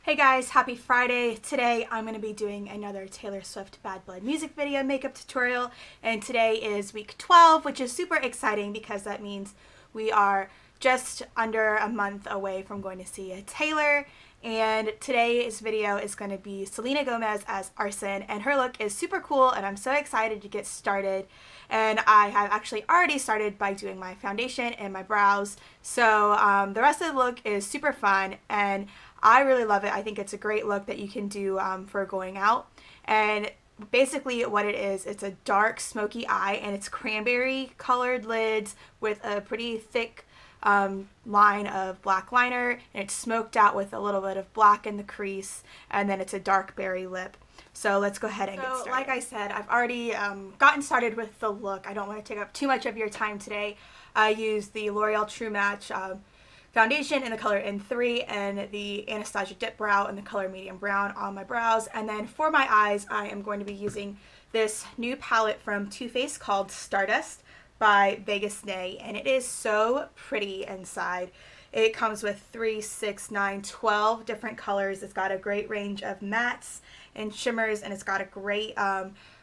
Hey guys, happy Friday. Today I'm going to be doing another Taylor Swift Bad Blood music video makeup tutorial, and today is week 12, which is super exciting because that means we are just under a month away from going to see Taylor. And today's video is going to be Selena Gomez as Arsyn, and her look is super cool and I'm so excited to get started. And I have actually already started by doing my foundation and my brows, so the rest of the look is super fun and I really love it. I think it's a great look that you can do for going out. And basically what it is, it's a dark smoky eye and it's cranberry colored lids with a pretty thick line of black liner, and it's smoked out with a little bit of black in the crease, and then it's a dark berry lip. So let's go ahead and get started. Like I said, I've already gotten started with the look. I don't want to take up too much of your time today. I used the L'Oreal True Match foundation in the color N3 and the Anastasia dip brow in the color medium brown on my brows. And then for my eyes, I am going to be using this new palette from Too Faced called Stardust by Vegas Nay, and it is so pretty inside. It comes with 3, 6, 9, 12 different colors. It's got a great range of mattes and shimmers, and it's got a great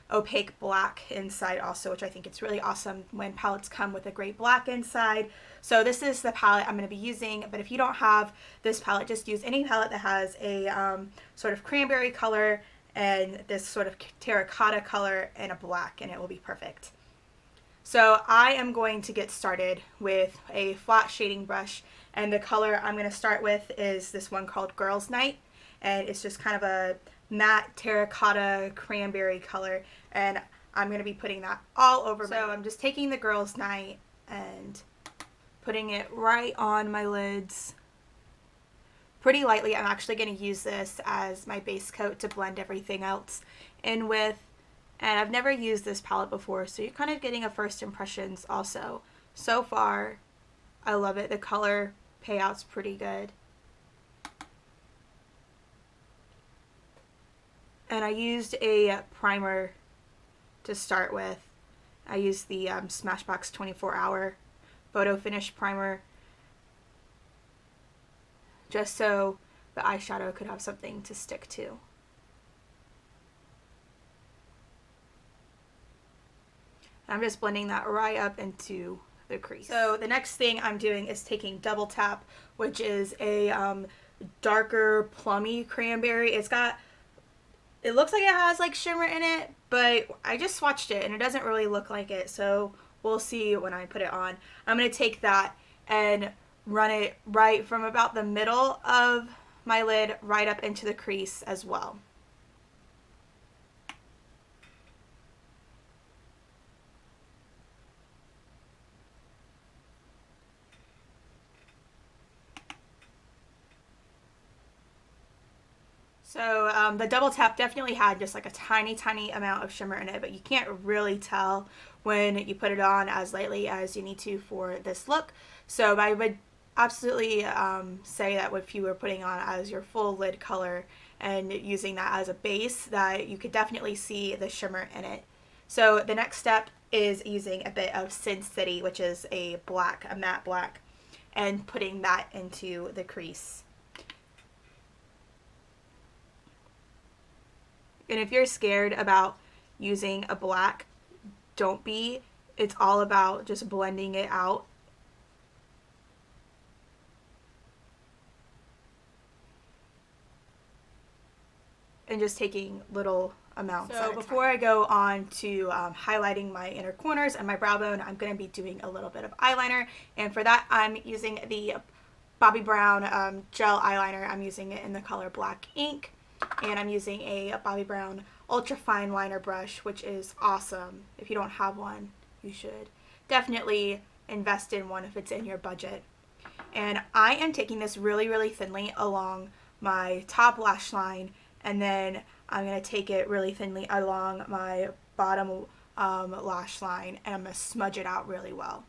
opaque black inside also, which I think it's really awesome when palettes come with a great black inside. So this is the palette I'm going to be using, but if you don't have this palette, just use any palette that has a sort of cranberry color and this sort of terracotta color and a black, and it will be perfect. So I am going to get started with a flat shading brush, and the color I'm going to start with is this one called Girls Night, and it's just kind of a matte terracotta cranberry color, and I'm going to be putting that all over. So I'm just taking the Girls Night and putting it right on my lids pretty lightly. I'm actually going to use this as my base coat to blend everything else in with. And I've never used this palette before, so you're kind of getting a first impressions also. So far, I love it. The color payout's pretty good. And I used a primer to start with. I used the Smashbox 24-hour photo finish primer just so the eyeshadow could have something to stick to. I'm just blending that right up into the crease. So the next thing I'm doing is taking Double Tap, which is a darker plummy cranberry. It looks like it has like shimmer in it, but I just swatched it and it doesn't really look like it, so we'll see when I put it on. I'm going to take that and run it right from about the middle of my lid right up into the crease as well. So the Double Tap definitely had just like a tiny amount of shimmer in it, but you can't really tell when you put it on as lightly as you need to for this look. So I would absolutely say that if you were putting on as your full lid color and using that as a base, that you could definitely see the shimmer in it. So the next step is using a bit of Sin City, which is a matte black, and putting that into the crease. And if you're scared about using a black, don't be. It's all about just blending it out. And just taking little amounts. So before I go on to highlighting my inner corners and my brow bone, I'm going to be doing a little bit of eyeliner. And for that, I'm using the Bobbi Brown gel eyeliner. I'm using it in the color Black Ink. And I'm using a Bobbi Brown ultra fine liner brush, which is awesome. If you don't have one, you should definitely invest in one if it's in your budget. And I am taking this really thinly along my top lash line, and then I'm going to take it really thinly along my bottom lash line, and I'm going to smudge it out really well.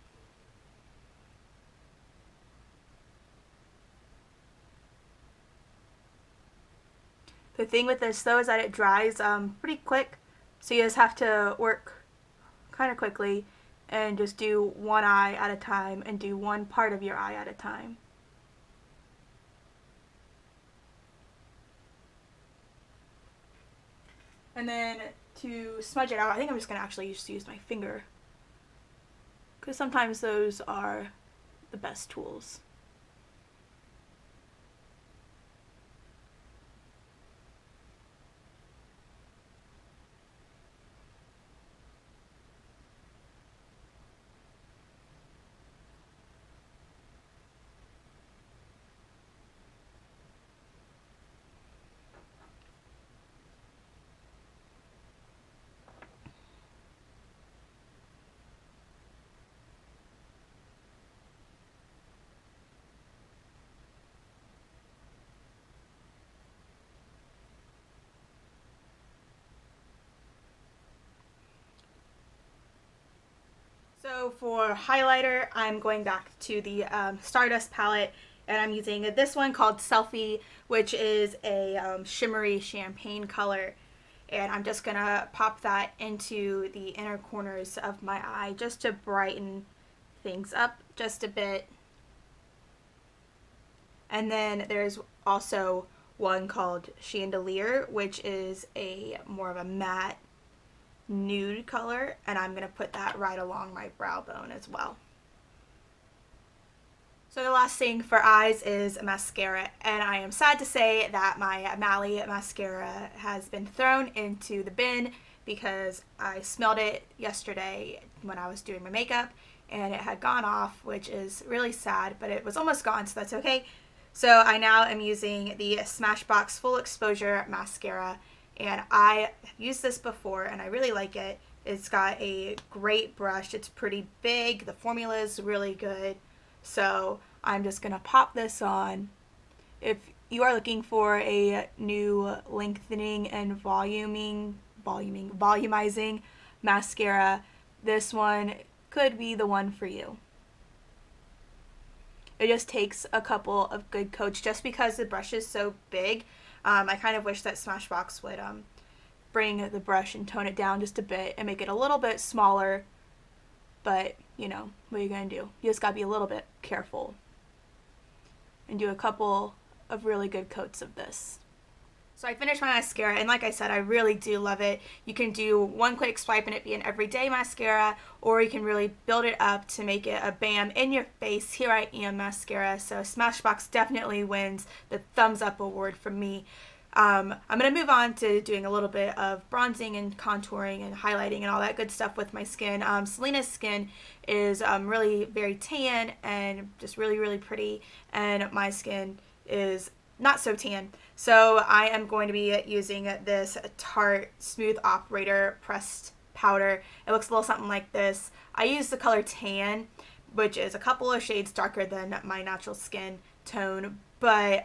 The thing with this though is that it dries pretty quick, so you just have to work kind of quickly and just do one eye at a time and do one part of your eye at a time. And then to smudge it out, I think I'm just going to actually just use my finger, because sometimes those are the best tools. So for highlighter, I'm going back to the Stardust palette, and I'm using this one called Selfie, which is a shimmery champagne color. And I'm just going to pop that into the inner corners of my eye just to brighten things up just a bit. And then there's also one called Chandelier, which is a more of a matte nude color, and I'm going to put that right along my brow bone as well. So the last thing for eyes is mascara, and I am sad to say that my Mally mascara has been thrown into the bin because I smelled it yesterday when I was doing my makeup and it had gone off, which is really sad, but it was almost gone, so that's okay. So I now am using the Smashbox Full Exposure Mascara, and I have used this before and I really like it. It's got a great brush, it's pretty big, the formula is really good. So I'm just going to pop this on. If you are looking for a new lengthening and volumizing mascara, this one could be the one for you. It just takes a couple of good coats just because the brush is so big. I kind of wish that Smashbox would bring the brush and tone it down just a bit and make it a little bit smaller, but you know, what are you going to do? You just got to be a little bit careful and do a couple of really good coats of this. So I finished my mascara, and like I said, I really do love it. You can do one quick swipe and it be an everyday mascara, or you can really build it up to make it a bam in your face, here I am mascara. So Smashbox definitely wins the thumbs up award from me. I'm going to move on to doing a little bit of bronzing and contouring and highlighting and all that good stuff with my skin. Selena's skin is really very tan and just really, really pretty, and my skin is not so tan. So I am going to be using this Tarte Smooth Operator pressed powder. It looks a little something like this. I use the color tan, which is a couple of shades darker than my natural skin tone, but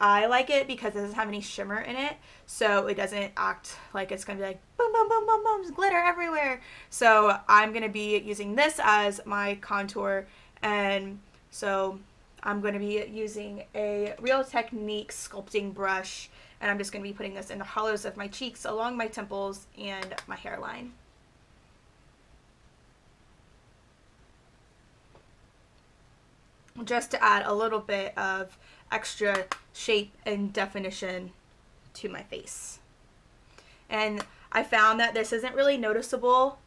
I like it because it doesn't have any shimmer in it, so it doesn't act like it's going to be like boom, boom, boom, boom, boom, glitter everywhere. So I'm going to be using this as my contour, and so I'm going to be using a Real Technique sculpting brush, and I'm just going to be putting this in the hollows of my cheeks, along my temples, and my hairline. Just to add a little bit of extra shape and definition to my face. And I found that this isn't really noticeable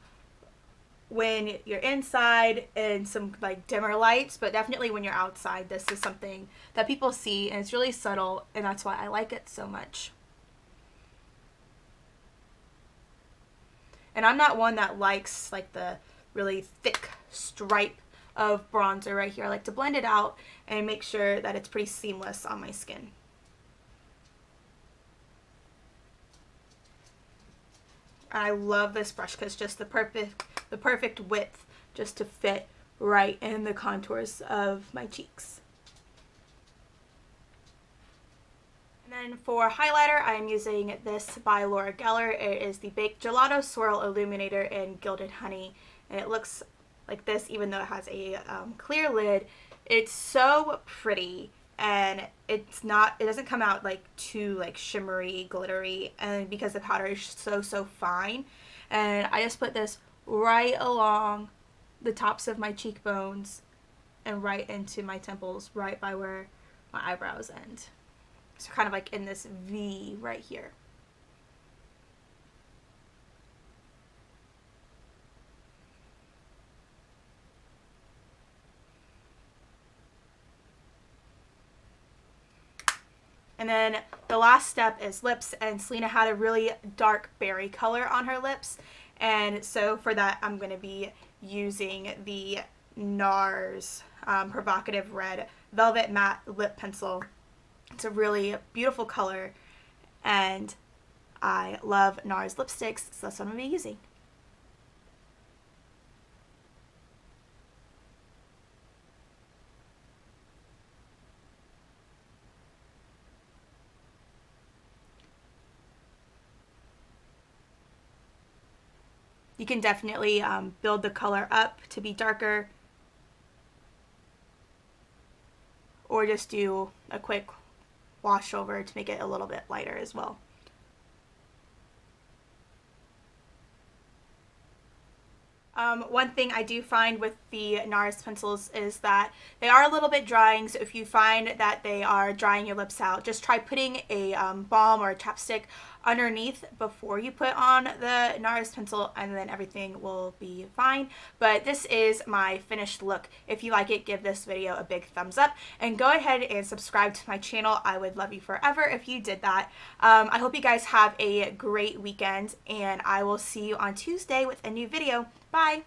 when you're inside in some like dimmer lights, but definitely when you're outside, this is something that people see, and it's really subtle, and that's why I like it so much. And I'm not one that likes like the really thick stripe of bronzer right here. I like to blend it out and make sure that it's pretty seamless on my skin. I love this brush because it's just the perfect width just to fit right in the contours of my cheeks. And then for highlighter, I'm using this by Gellar. It is the Baked Gelato Swirl Illuminator in Gilded Honey, and it looks like this even though it has a clear lid. It's so pretty, and it doesn't come out like too like shimmery, glittery, and because the powder is so fine. And I just put this right along the tops of my cheekbones and right into my temples, right by where my eyebrows end. So kind of like in this V right here. And then the last step is lips, and Selena had a really dark berry color on her lips, and so for that I'm going to be using the Nars Provocative Red Velvet Matte Lip Pencil. It's a really beautiful color, and I love Nars lipsticks, so that's what I'm going to be using. You can definitely build the color up to be darker, or just do a quick wash over to make it a little bit lighter as well. One thing I do find with the Nars pencils is that they are a little bit drying, so if you find that they are drying your lips out, just try putting a balm or a chapstick underneath before you put on the Nars pencil, and then everything will be fine. But this is my finished look. If you like it, give this video a big thumbs up, and go ahead and subscribe to my channel. I would love you forever if you did that. I hope you guys have a great weekend, and I will see you on Tuesday with a new video. Bye!